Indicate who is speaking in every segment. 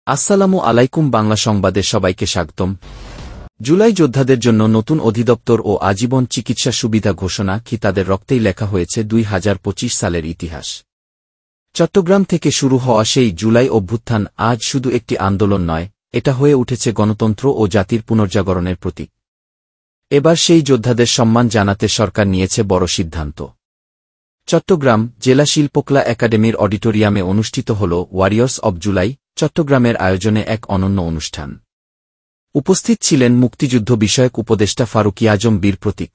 Speaker 1: আসসালামু আলাইকুম বাংলা সংবাদে সবাইকে স্বাগতম। জুলাই যোদ্ধাদের জন্য নতুন অধিদপ্তর ও আজীবন চিকিৎসা সুবিধা ঘোষণা কি তাদের রক্তেই লেখা হয়েছে 2025 সালের ইতিহাস। চট্টগ্রাম থেকে শুরু হওয়া সেই জুলাই অভ্যুত্থান আজ শুধু একটি আন্দোলন নয়, এটা হয়ে উঠেছে গণতন্ত্র ও জাতির পুনর্জাগরণের প্রতীক। এবার সেই যোদ্ধাদের সম্মান জানাতে সরকার নিয়েছে বড় সিদ্ধান্ত। চট্টগ্রাম জেলা শিল্পকলা একাডেমির অডিটোরিয়ামে অনুষ্ঠিত হল ওয়ারিয়র্স অব জুলাই চট্টগ্রামের আয়োজনে এক অনন্য অনুষ্ঠান। উপস্থিত ছিলেন মুক্তিযুদ্ধ বিষয়ক উপদেষ্টা ফারুকী আজম বীর প্রতীক।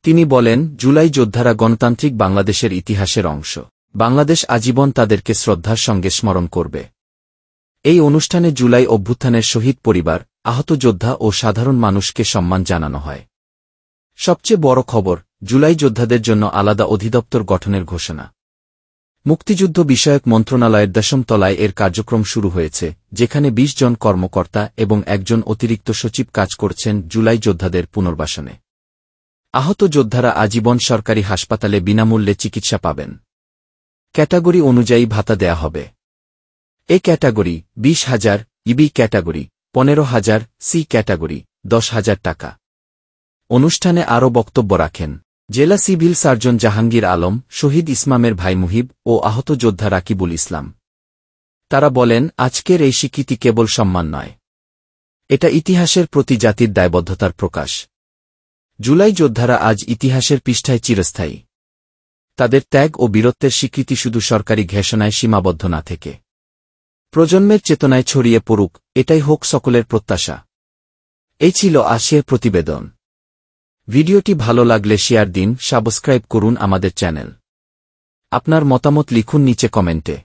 Speaker 1: তিনি বলেন, জুলাই যোদ্ধারা গণতান্ত্রিক বাংলাদেশের ইতিহাসের অংশ। বাংলাদেশ আজীবন তাদেরকে শ্রদ্ধার সঙ্গে স্মরণ করবে। এই অনুষ্ঠানে জুলাই অভ্যুত্থানের শহীদ পরিবার, আহত যোদ্ধা ও সাধারণ মানুষকে সম্মান জানানো হয়। সবচেয়ে বড় খবর, জুলাই যোদ্ধাদের জন্য আলাদা অধিদপ্তর গঠনের ঘোষণা। মুক্তিযুদ্ধ বিষয়ক মন্ত্রণালয়ের 10ম তলায় এর কার্যক্রম শুরু হয়েছে, যেখানে 20 জন কর্মকর্তা এবং একজন অতিরিক্ত সচিব কাজ করছেন জুলাই যোদ্ধাদের পুনর্বাসনে। আহত যোদ্ধারা আজীবন সরকারি হাসপাতালে বিনামূল্যে চিকিৎসা পাবেন। ক্যাটাগরি অনুযায়ী ভাতা দেয়া হবে। A category 20,000, B category 15,000, C category 10,000 টাকা। অনুষ্ঠানে আরও বক্তব্য রাখেন জেলা সিভিল সার্জন জাহাঙ্গীর আলম, শহীদ ইসমামের ভাই মুহিব ও আহত যোদ্ধা রাকিবুল ইসলাম। তারা বলেন, আজকের এই স্বীকৃতি কেবল সম্মান নয়, এটা ইতিহাসের প্রতি জাতির দায়বদ্ধতার প্রকাশ। জুলাই যোদ্ধারা আজ ইতিহাসের পৃষ্ঠায় চিরস্থায়ী। তাদের ত্যাগ ও বীরত্বের স্বীকৃতি শুধু সরকারি ঘোষণায় সীমাবদ্ধ না থেকে প্রজন্মের চেতনায় ছড়িয়ে পড়ুক, এটাই হোক সকলের প্রত্যাশা। এই ছিল আজকের প্রতিবেদন। ভিডিওটি ভালো লাগলে শেয়ার দিন, সাবস্ক্রাইব করুন আমাদের চ্যানেল। আপনার মতামত লিখুন নিচে কমেন্টে।